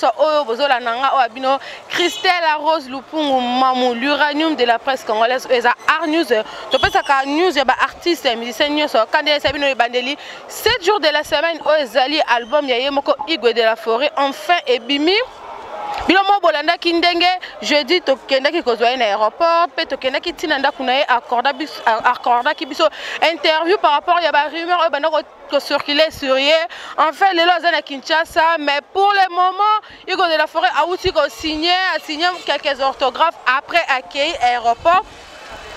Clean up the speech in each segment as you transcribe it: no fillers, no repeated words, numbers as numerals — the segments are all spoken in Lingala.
Oyo bozola nanga oabino Christelle Rose Lupungu Mamou l'uranium de la presse congolaise eza Art News to pesa ka news ya ba artiste musicien nyoso kande sabino ebandeli 7 jours de la semaine ezali album ya yemoko Igwe de la Forêt enfin ebimi bilomo bolanda kindenge jeudi to kendaki kozwa na aéroport pe to kendaki tinanda kunaye accorda kibiso interview par rapport ya ba rumeur banako circuler sur hier. Enfin, les lois à Kinshasa, mais pour le moment, Igwe de la Forêt a aussi signé quelques orthographes après accueil aéroport.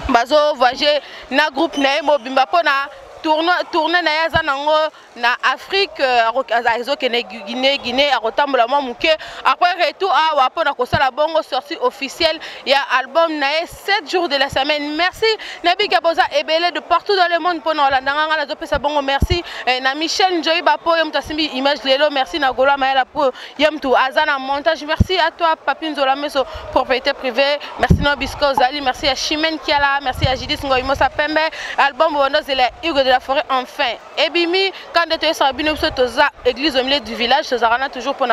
Bazo voyager na groupe na mobimba pona tourner na yaza nango na Afrique azo kene Guinée akotambola mwa muke après retour a wapona kosala bongo sortie officielle ya album na 7 jours de la semaine. Merci Nabi Gaboza ebele de partout dans le monde pona landanga na zopesa bongo merci na Michel Njoyi bapo yemtasimbi image lelo merci na Gola Mayala pour yemtu azana montage. Merci à toi Papi Nzola Meso propriété privée. Merci Nobisco Zali, merci à Chimène Kiala, merci à Jidis Ngoyimosa Pembe album Bono Zele Igwe de la Forêt enfin ebimi quand de te sabino toza église au milieu du village tozarana toujours pour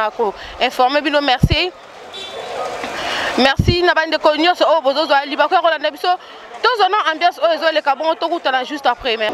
informer bino merci na bande ko nyos o bozozo ali ba ko rolanda biso tozono ambiance o ezo le kabon to kutana juste après mais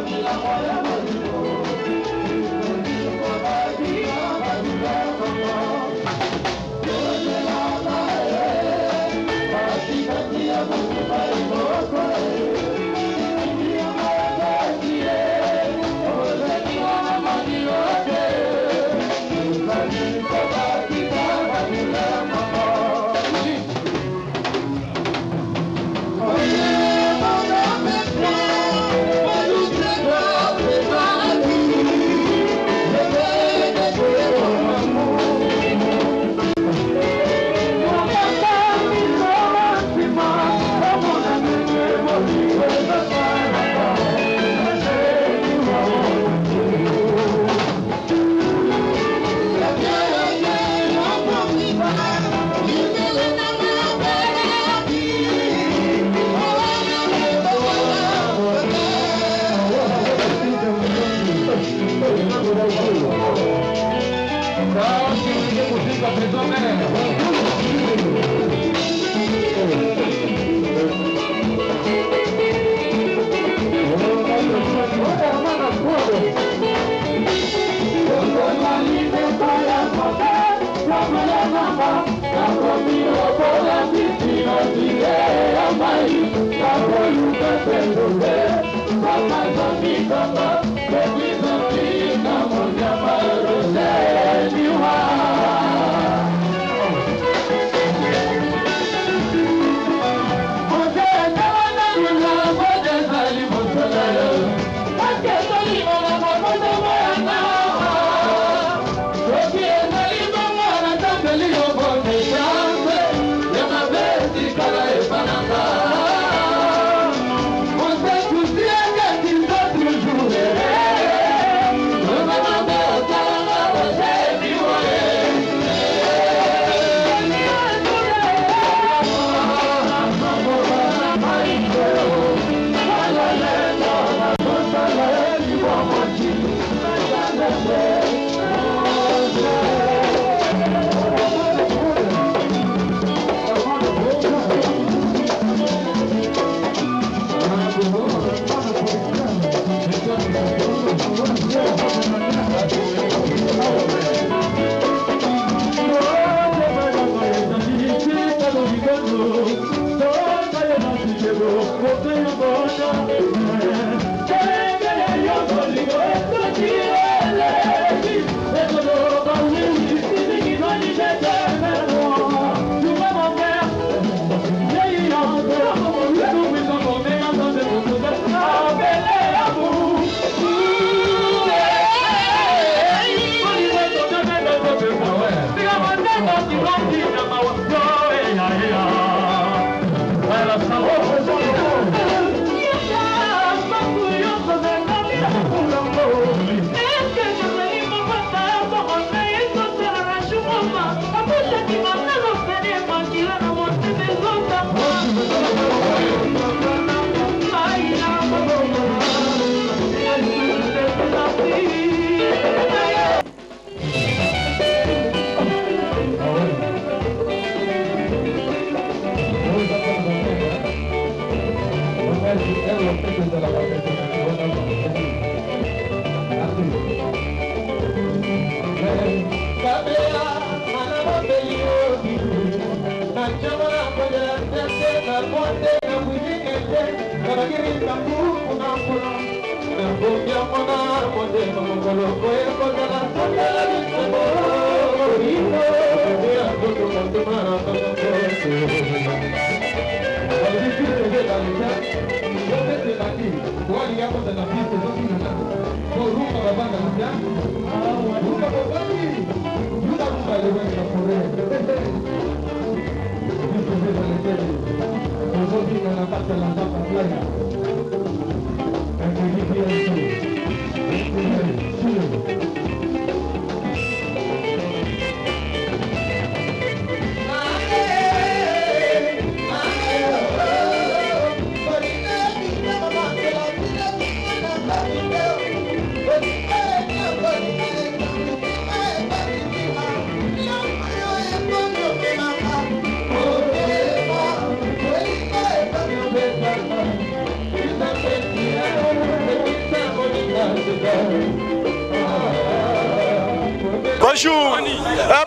Bonjour,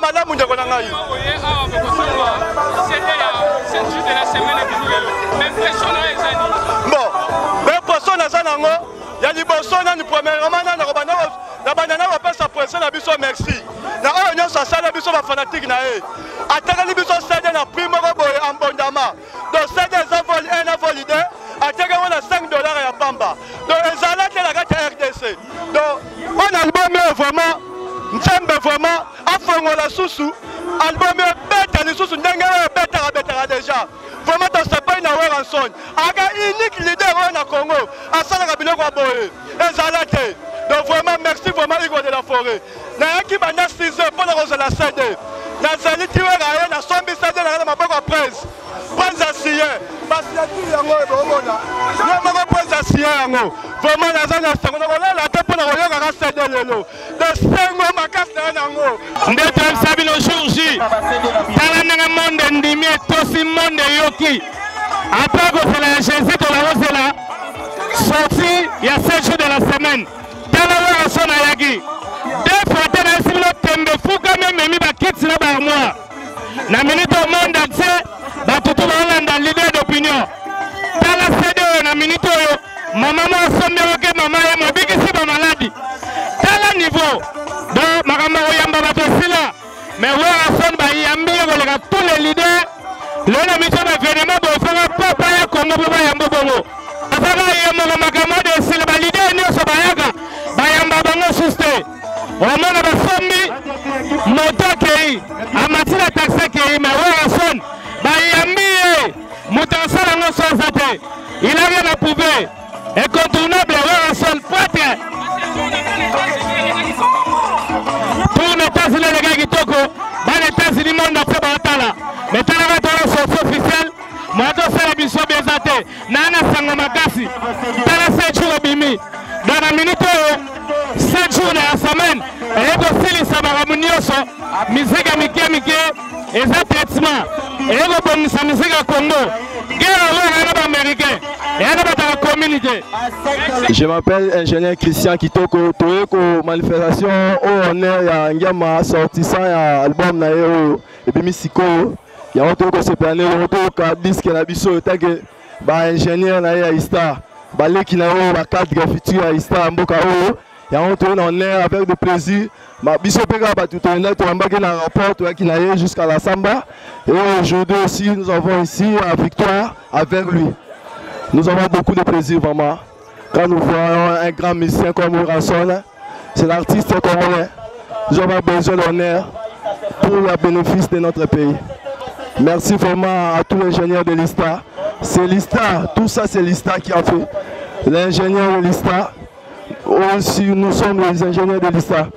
madame Moundiakonangaï. Bon, mais personne n'a ça. Il y a des personnes qui premièrement la banane va pas s'apprêter à biso merci. Na union sociale biso ba fanatique na e. Ataka li biso cédé na primo boy en bondama. Donc cédé ça vol 1 vol 2, ataka on a $5 ya pamba. Donc ezala te la carte RDC. Donc on album vraiment Nzembe vraiment afongola susu album beta ni susu ndenge beta déjà. Vraiment dans ce pays na Weranson. Aga unique leader au Congo. Asala kabilo kwa boye. Ezala te. Donc vraiment merci vraiment Igor de la Forêt. Na yaki banda 6 heures pour la rose la CD. Na zali tiwe raye na sombi CD na maboko presse. Presse asiye. Parce ya tout yango e bomona. Na maboko presse asiye yango. Vraiment na zana sango na la te pour na royanga ka CD lelo. De sengo makasi na yango. Ndete sabilo jour J. Tala nanga monde ndimi tosi monde yoki. Après que c'est la Jésus de la rose là. Sorti il y a 7 jours de la semaine. Tala son ayagi. Deux fois tena sibilo tembe fuka même ba kits na ba moi. Na minute au monde entier ba tutu ba landa leader d'opinion. Tala CD na minute yo maman mo sombe oke mama ya mobiki si ba maladi. Tala niveau. Donc makamba oyamba ba tosila. Mais Weranson ba yambi ko tous les leaders. Le mission d'événement bo fera papa ya Congo ba yamba bongo. Afaka yamba makamba de silba leader ni so ba yaka. Ba yamba bongo suste. Omona basombi moto kei amatila taxe kei mais Weranson ba yambi mutansala ngo sosate. Il a rien à prouver. Incontournable Weranson poitre. Pour ne pas les gars qui toquent, les États-Unis monde a fait batala. Mais tu as la sortie officielle, moi je fais la mission Bézate, Nana Sangomakasi, tu as 7 jours bimi. Dans la minute, 7 jours de la semaine, et aussi les Samaramunioso, musique Mike, et ça traitement, et le bon sa musique à Congo, guerre américain, et la communauté. Je m'appelle ingénieur Christian Kitoko, Toyoko manifestation au honneur ya Ngama sortissant ya album na yo et puis Misiko ya auto ko se planer auto ka disque na biso take ba ingénieur na ya Ista ba leki na yo ba cadre futur ya Ista mboka o ya auto na honneur avec de plaisir ma biso peka ba tout on to ambaki na rapport to ki na ye jusqu'à la samba et aujourd'hui aussi nous avons ici à Victoire avec lui. Nous avons beaucoup de plaisir vraiment. Quand nous voyons un grand musicien comme Weranson, c'est l'artiste congolais. Nous avons besoin d'honneur pour le bénéfice de notre pays. Merci vraiment à tous les ingénieurs de l'ISTA. C'est l'ISTA, tout ça c'est l'ISTA qui a fait. L'ingénieur de l'ISTA, aussi nous sommes les ingénieurs de l'ISTA.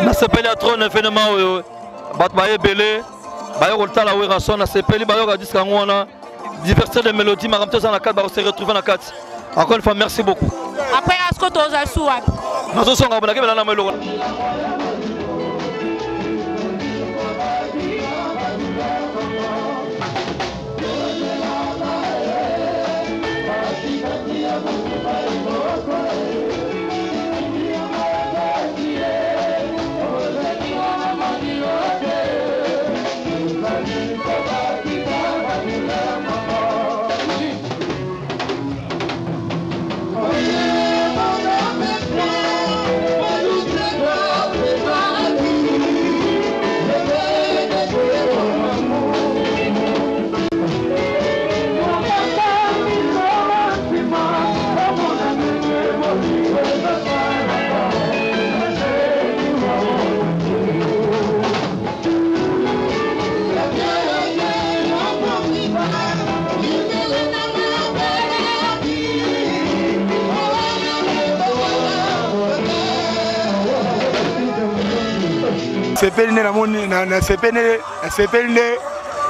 na sepeli ya trop événement oyo bato bayebele bayokotala werason na sepeli bayoka diske yango wana diversité de mélodie makambo toza na kati bakose retrouver na kati. Encore une fois merci beaucoup. Après est-ce que toza su wapi nazosonga bona kebela na meloko sepeli na moni na sepeli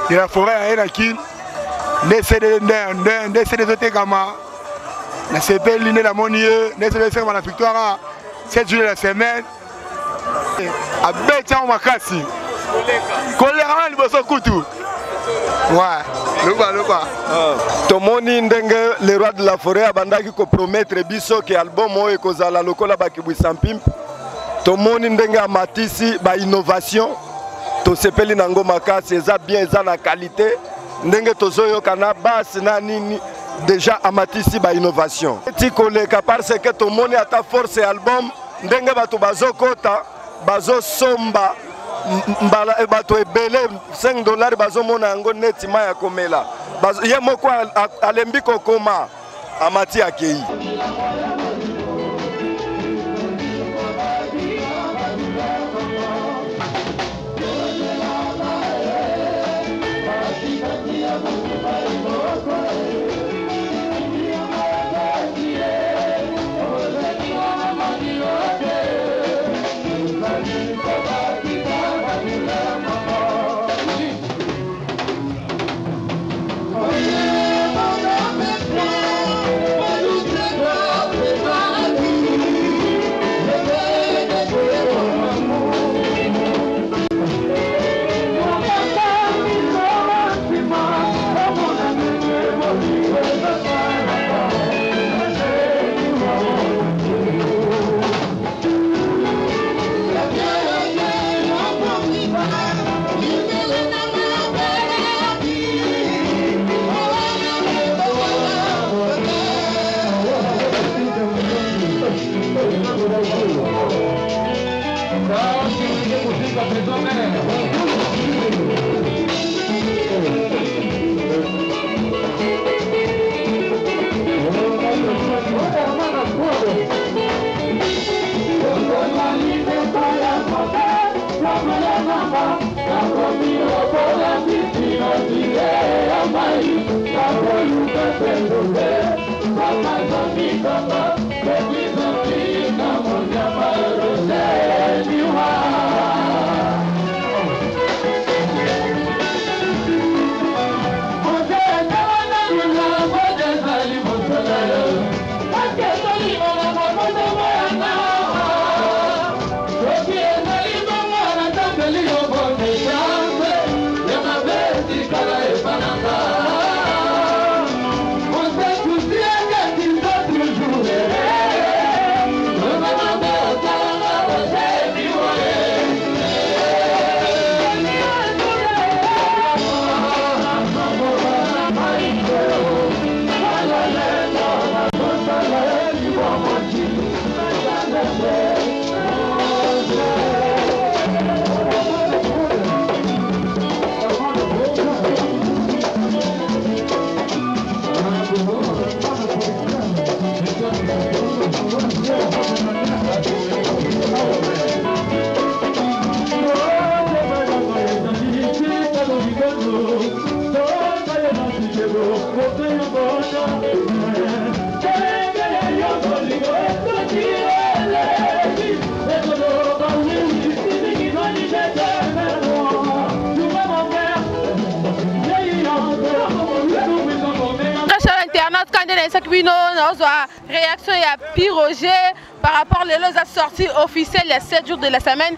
de la forêt à Enaki ne cede zote kama na sepeli na moni ne cede faire la victoire 7 jours de la semaine a betia makasi kolera liboso kutu ouais loba tomoni ndenge le roi de la forêt abandaki ko promettre biso ke album oyo ekozala lokola bakibwisa mpimpu. Tomoni ndenge amatisi ba innovation to sepeli nango makasi eza bien eza na qualité ndenge tozoyoka na base na nini déjà amatisi ba innovation ti koleka parce que tomoni ata force album ndenge bato bazokota bazosomba mbala bato ebele $5 bazomona yango neti ma ya komela ye moko alembi kokoma amati akei. On ça qui réaction et à Piroger par rapport à sortie officielle les 7 jours de la semaine.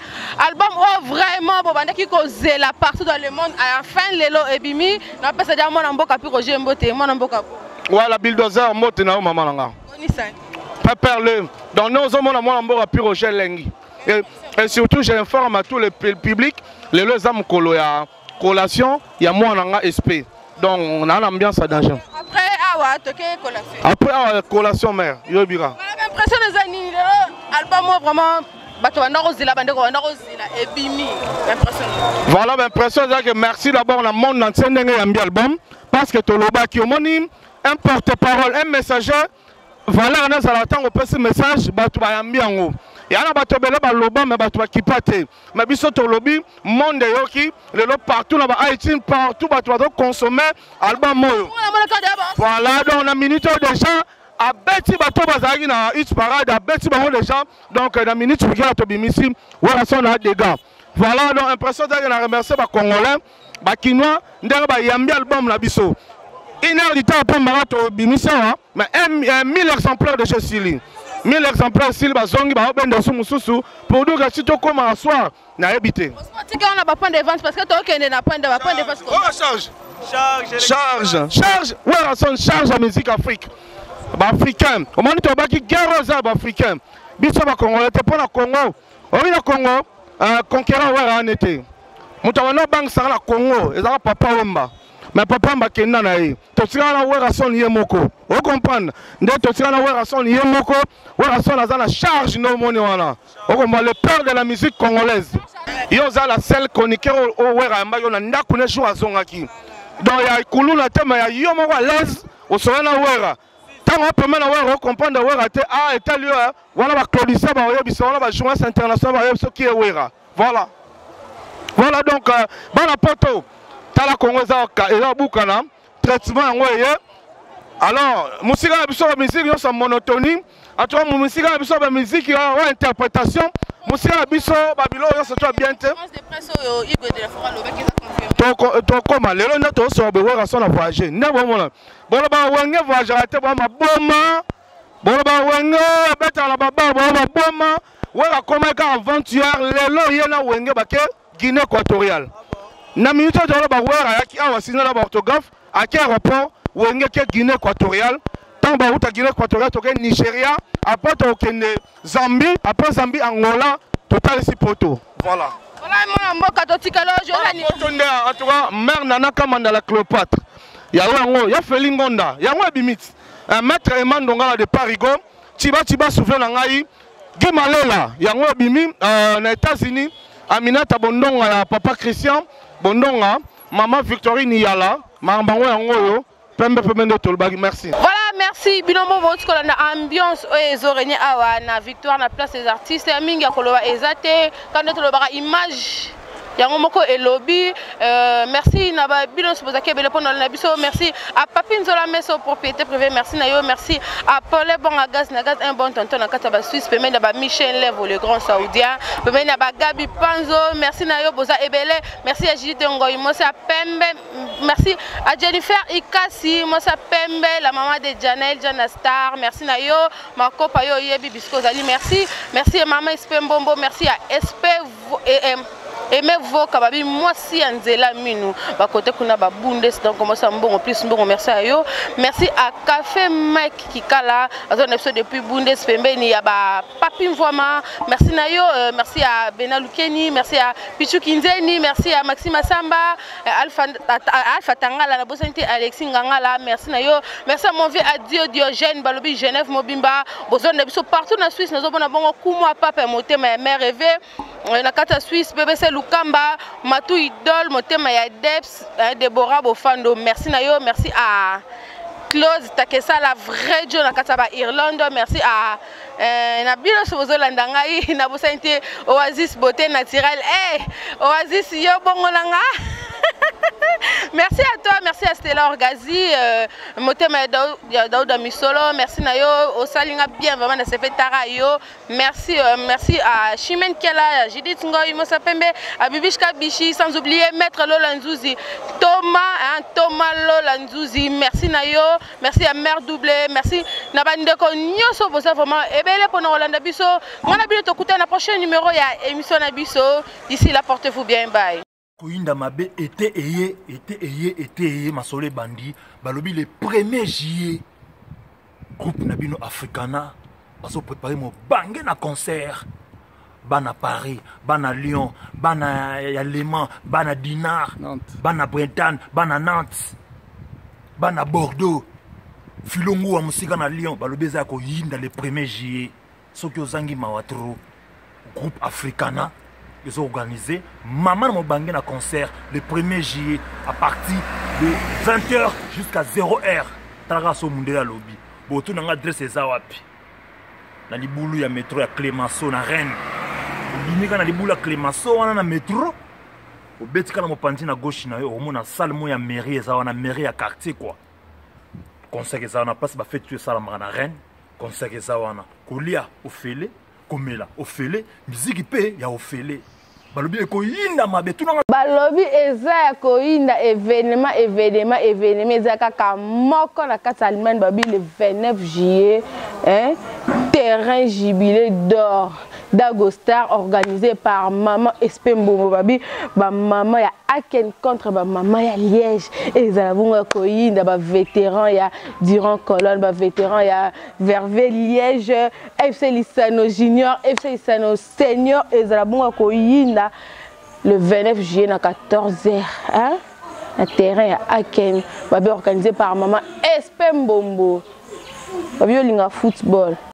Album oh vraiment bon qui cause la partout dans le monde à la fin lelo ebimi na pesa dia mona mboka Piroger mbote mona mboka. Voilà bulldozer mote na maman nga. Perle dans nos hommes mona mboka Piroger lengi. Et surtout j'informe à tout le public les âmes kolo ya collation ya mona nga SP. Donc on a l'ambiance à danger. Après awa toke collation. Après collation mère yobira. L'impression des années album vraiment voilà l'impression que merci d'abord le monde entier d'un album parce que tout le bas qui homonyme un porte-parole un messager voilà on a l'attendre au petit message batu bayambi yango et ana batu bele ba loba mais batu qui pate mais biso to lobby monde yoki le lo partout là ba Haïti partout batu va consommer album moyo voilà donc on a minute déjà à Betty Bato Bazari na hit parade à Betty Bango déjà donc dans minute tu regardes to bimisi voilà son a des gars voilà donc impression d'aller na remercier ba congolais ba kinois ndenge ba yambi album na biso une heure du temps après marato bimisi mais 1000 exemplaires de chez Sili 1000 exemplaires Sili ba zongi ba bende sumususu pour nous que si to comme à soir na habité on a pas point de vente parce que toi qui est na point de vente charge voilà son charge en musique Afrique africain au moment où baki guerre aux africains biso ba congolais te pour la Congo oui la Congo conquérant ouais en été mutawana bank ça la Congo ezala papa wemba mais papa mba kenda na ye to tika na ouais son yemoko on comprendre nde to tika na ouais son yemoko ouais son azala charge no moni wana on comprend le père de la musique congolaise yo za la seule chroniqueur au ouais amba yo na ndaku ne jour azongaki donc ya kuluna tema ya yo moko à l'aise au sona wera tant on peut maintenant comprendre wera te ah et lieu voilà ba claudicien ba yebisa voilà ba journaliste international ba yebisa qui est wera voilà voilà donc bana poto tala Congo za eza bukana traitement ngoye alors musique biso musique yo sa monotonie atoa musique biso ba musique ya interprétation musique biso babilo yo se toi bien te to koma lelo na to so be wera so na voyager ne bomona bola ba wenge voyager ate ba maboma bola ba wenge beta la baba ba boma wera koma ka aventure lelo yena wenge ba ke Guinée équatoriale na minute de ba wera yaki awa sina la orthographe à quel rapport wenge ke Guinée équatoriale tant ba uta Guinée équatoriale to ke Nigeria après to kende Zambie après Zambie Angola total si poto voilà. Voilà mon mboka to tikalo jolani. En tout cas mère nana kamanda la Cléopâtre. Ya wango ya felingonda. Ya ngwa bimit. Maître Emandonga de Parigo, tiba souffle na ngai. Gemalela ya ngwa bimi na États-Unis. Aminata Bondonga ya papa Christian Bondonga, maman Victorine Yala, mambango ya ngoyo. Pembe de Tolbagi, merci. Voilà, merci. Binombo votre ambiance ezoreni awa na victoire na place des artistes mingi akoloba ezate quand on tolobaka image yango moko elobi merci na ba binos bozake bele pona na biso merci à Papi Nzola Meso propriété privée merci na yo merci à Paul Bongagas na gaz un bon tonton na kata ba Suisse pemé na ba Michel Levo le grand saoudien pemé na ba Gabi Panzo merci na yo boza ebele merci à Jide Ngoy Mosa Pembe merci à Jennifer Ikasi Mosa Pembe la maman de Janelle Jana Star merci na yo Marco Payo Yebi Bisco Zali merci à maman Espembombo merci à SP Aimez vos kababi moi si Anzela Minou ba côté kuna ba bundes donc comment ça bon plus bon merci à yo merci à Café Mike Kikala azon episode depuis bundes pembeni ya ba Papi Mvoma merci na yo merci à Benalukeni merci à Pichu Kinzeni merci à Maxime Samba Alpha Tangala na bosante Alexis Ngangala merci na yo merci à mon vieux Adio Diogène Balobi Genève Mobimba bozone de biso partout na Suisse nazo bona bongo kumwa papa motema mère rêvé na kata Suisse BBC Lukamba Matou Idol motema ya Deps Deborah Bofando merci na yo merci à Claude Takesa la vraie John na kata ba Irlande merci à na bino sobozolanda ngai na bosante Oasis beauté naturelle Oasis yo bongo nanga Merci à toi, merci à Stella Orgazi, Motema Daouda Misolo, merci Nayo, Osalinga bien, vraiment, na sefe Tarayo, merci à Chimène Kela, Judith Ngoy, Mosa Pembe, à Bibishka Bichi, sans oublier Maître Lola Nzouzi, Thomas Lola Nzouzi, merci Nayo, merci à Mère Doublé, merci Nabandeko Nyoso, pour ça vraiment, et bien pour nous Rolanda Bisso, on a bien écouté la prochaine numéro, il y a émission Nabiso, d'ici là, portez-vous bien, bye. Koyinda Mabe était Masole Bandi, balobi le 1er juillet. Groupe Nabino Africana, parce qu'on préparer mon bangé na concert. Bana Paris, Bana Lyon, Bana Léman, Bana Dinard, Bana Bretagne, Bana Nantes, Bana Bordeaux. Filongo à musique na Lyon, balobi za koyinda le 1er juillet. Soki ozangi mawatro, groupe Africana. Ils ont organisé Maman Mobangé na concert le 1er juillet à partir de 20h jusqu'à 0h. Taraso Mundela Lobby. Boto nanga adresse Zawapi. Na libulu ya métro ya Clémenceau na Rennes. Limika na libulu ya Clémenceau wana na métro. Obetika na mopanzi na gauche na yo omona salle mo ya mairie za na mairie ya quartier quoi. Concert za na passe ba fait tuer ça na Rennes. Concert za wana. Kolia ofele, komela ofele, musique pe ya ofele. Balobi ekoyinda mabe tunanga balobi eza ya koyinda événement eza kaka moko na kati Allemagne babi le 29 juillet terrain jubilé d'or d'Agostar organisé par maman Espembo babi ba maman ya Aken contre ba maman ya Liège ezala bunga koyinda ba vétéran ya Durand Colonne ba vétéran ya Vervé Liège FC Lissano Junior FC Lissano Senior ezala bunga koyinda le 29 juillet à 14h hein un terrain à Aken babi organisé par maman Espembombo babi olinga football.